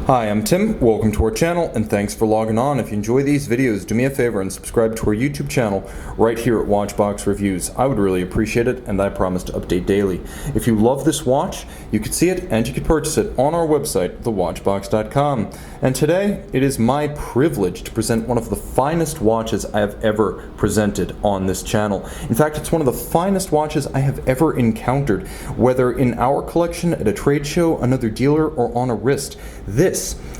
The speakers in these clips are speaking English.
Hi, I'm Tim. Welcome to our channel, and thanks for logging on. If you enjoy these videos, do me a favor and subscribe to our YouTube channel right here at Watchbox Reviews. I would really appreciate it, and I promise to update daily. If you love this watch, you could see it and you could purchase it on our website, thewatchbox.com. And today, it is my privilege to present one of the finest watches I have ever presented on this channel. In fact, it's one of the finest watches I have ever encountered, whether in our collection, at a trade show, another dealer, or on a wrist. This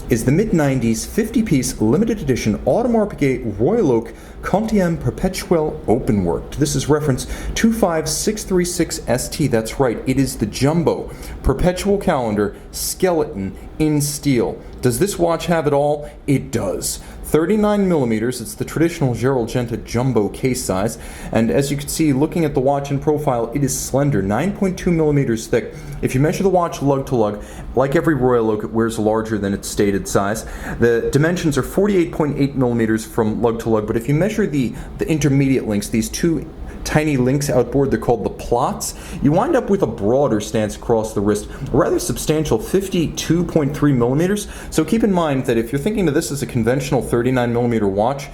is the mid-90s 50-piece limited edition Audemars Piguet Royal Oak Quantieme Perpetuel openworked. This is reference 25636ST. That's right, it is the jumbo Perpetual Calendar skeleton in steel. Does this watch have it all? It does. 39 millimeters, it's the traditional Gerald Genta jumbo case size, and as you can see looking at the watch in profile, it is slender, 9.2 millimeters thick. If you measure the watch lug to lug, like every Royal Oak, it wears larger than its stated size. The dimensions are 48.8 millimeters from lug to lug, but if you measure the intermediate links, these two tiny links outboard, they're called the plots, you wind up with a broader stance across the wrist, a rather substantial 52.3 millimeters. So keep in mind that if you're thinking of this as a conventional 39 millimeter watch,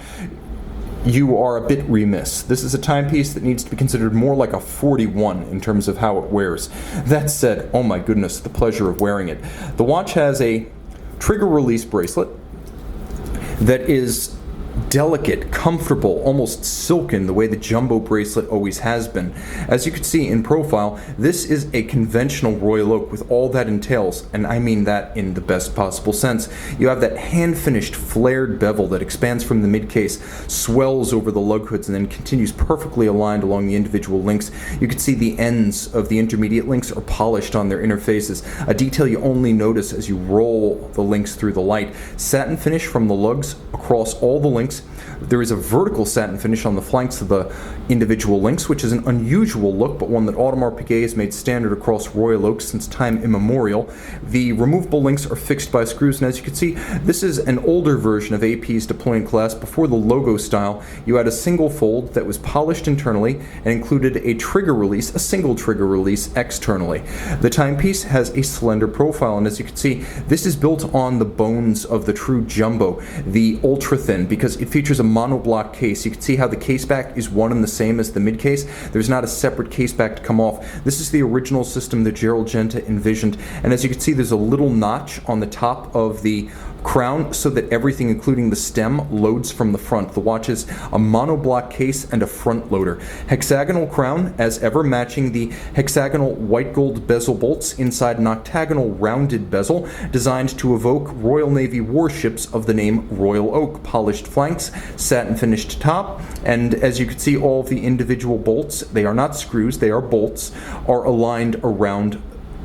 you are a bit remiss. This is a timepiece that needs to be considered more like a 41 in terms of how it wears. That said, oh my goodness, the pleasure of wearing it. The watch has a trigger release bracelet that is delicate, comfortable, almost silken, the way the jumbo bracelet always has been. As you can see in profile, this is a conventional Royal Oak with all that entails, and I mean that in the best possible sense. You have that hand-finished flared bevel that expands from the mid-case, swells over the lug hoods, and then continues perfectly aligned along the individual links. You can see the ends of the intermediate links are polished on their interfaces, a detail you only notice as you roll the links through the light. Satin finish from the lugs across all the links. There is a vertical satin finish on the flanks of the individual links, which is an unusual look, but one that Audemars Piguet has made standard across Royal Oak since time immemorial. The removable links are fixed by screws, and as you can see, this is an older version of AP's deploying class. Before the logo style, you had a single fold that was polished internally and included a trigger release, a single trigger release externally. The timepiece has a slender profile, and as you can see, this is built on the bones of the true jumbo, the ultra thin, because it features a monoblock case. You can see how the case back is one and the same as the mid case. There's not a separate case back to come off. This is the original system that Gerald Genta envisioned, and as you can see, there's a little notch on the top of the crown so that everything, including the stem, loads from the front. The watch is a monoblock case and a front loader. Hexagonal crown, as ever, matching the hexagonal white gold bezel bolts inside an octagonal rounded bezel designed to evoke Royal Navy warships of the name Royal Oak. Polished flanks, satin finished top, and as you can see, all of the individual bolts, they are not screws, they are bolts, are aligned around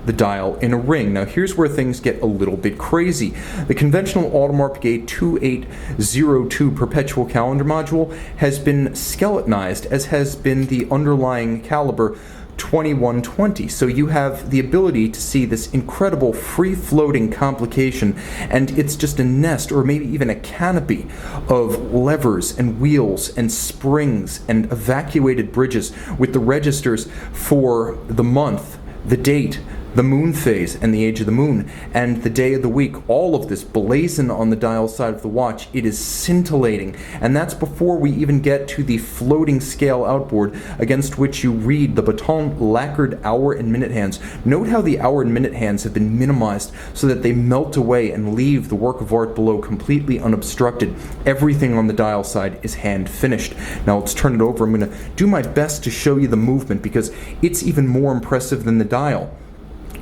the dial in a ring. Now here's where things get a little bit crazy. The conventional Audemars Piguet 2802 Perpetual Calendar module has been skeletonized, as has been the underlying caliber 2120. So you have the ability to see this incredible free-floating complication, and it's just a nest or maybe even a canopy of levers and wheels and springs and evacuated bridges with the registers for the month, the date, the moon phase and the age of the moon, and the day of the week. All of this blazoned on the dial side of the watch. It is scintillating, and that's before we even get to the floating scale outboard against which you read the baton lacquered hour and minute hands. Note how the hour and minute hands have been minimized so that they melt away and leave the work of art below completely unobstructed. Everything on the dial side is hand finished. Now let's turn it over. I'm going to do my best to show you the movement because it's even more impressive than the dial.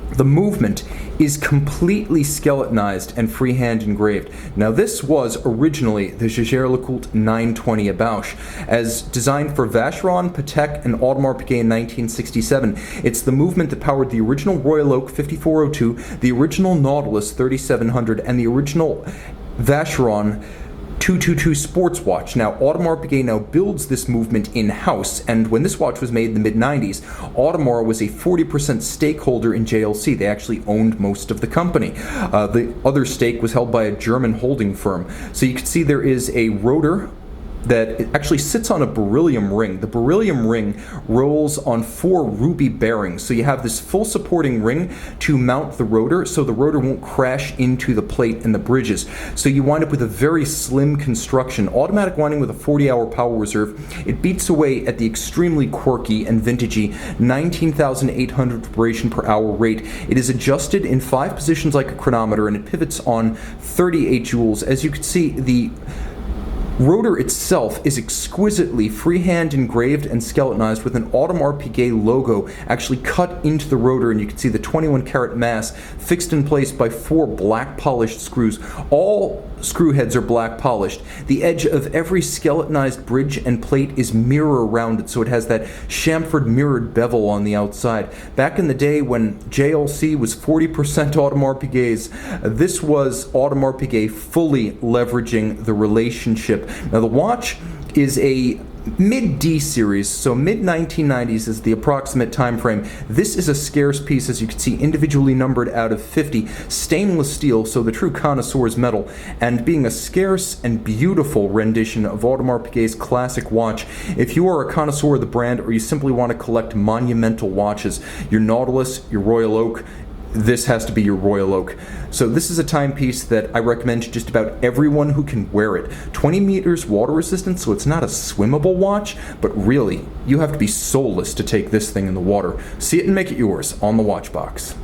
The movement is completely skeletonized and freehand engraved. Now this was originally the Jaeger-LeCoultre 920 Bausch, as designed for Vacheron, Patek, and Audemars Piguet in 1967. It's the movement that powered the original Royal Oak 5402, the original Nautilus 3700, and the original Vacheron 222 sports watch. Now, Audemars Piguet now builds this movement in-house, and when this watch was made in the mid-90s, Audemars was a 40% stakeholder in JLC. They actually owned most of the company. The other stake was held by a German holding firm. So you can see there is a rotor that it actually sits on a beryllium ring. The beryllium ring rolls on 4 ruby bearings, so you have this full supporting ring to mount the rotor so the rotor won't crash into the plate and the bridges. So you wind up with a very slim construction. Automatic winding with a 40-hour power reserve. It beats away at the extremely quirky and vintagey 19,800 vibration per hour rate. It is adjusted in 5 positions like a chronometer, and it pivots on 38 joules. As you can see, the rotor itself is exquisitely freehand engraved and skeletonized with an Audemars Piguet logo actually cut into the rotor, and you can see the 21 karat mass fixed in place by 4 black polished screws. All screw heads are black polished. The edge of every skeletonized bridge and plate is mirror rounded, so it has that chamfered mirrored bevel on the outside. Back in the day when JLC was 40% Audemars Piguets, this was Audemars Piguet fully leveraging the relationship. Now the watch is a mid-D series, so mid-1990s is the approximate time frame. This is a scarce piece, as you can see, individually numbered out of 50, stainless steel, so the true connoisseur's metal, and being a scarce and beautiful rendition of Audemars Piguet's classic watch. If you are a connoisseur of the brand, or you simply want to collect monumental watches, your Nautilus, your Royal Oak, this has to be your Royal Oak. So this is a timepiece that I recommend to just about everyone who can wear it. 20 meters water resistant, so it's not a swimmable watch, but really, you have to be soulless to take this thing in the water. See it and make it yours on the Watch Box.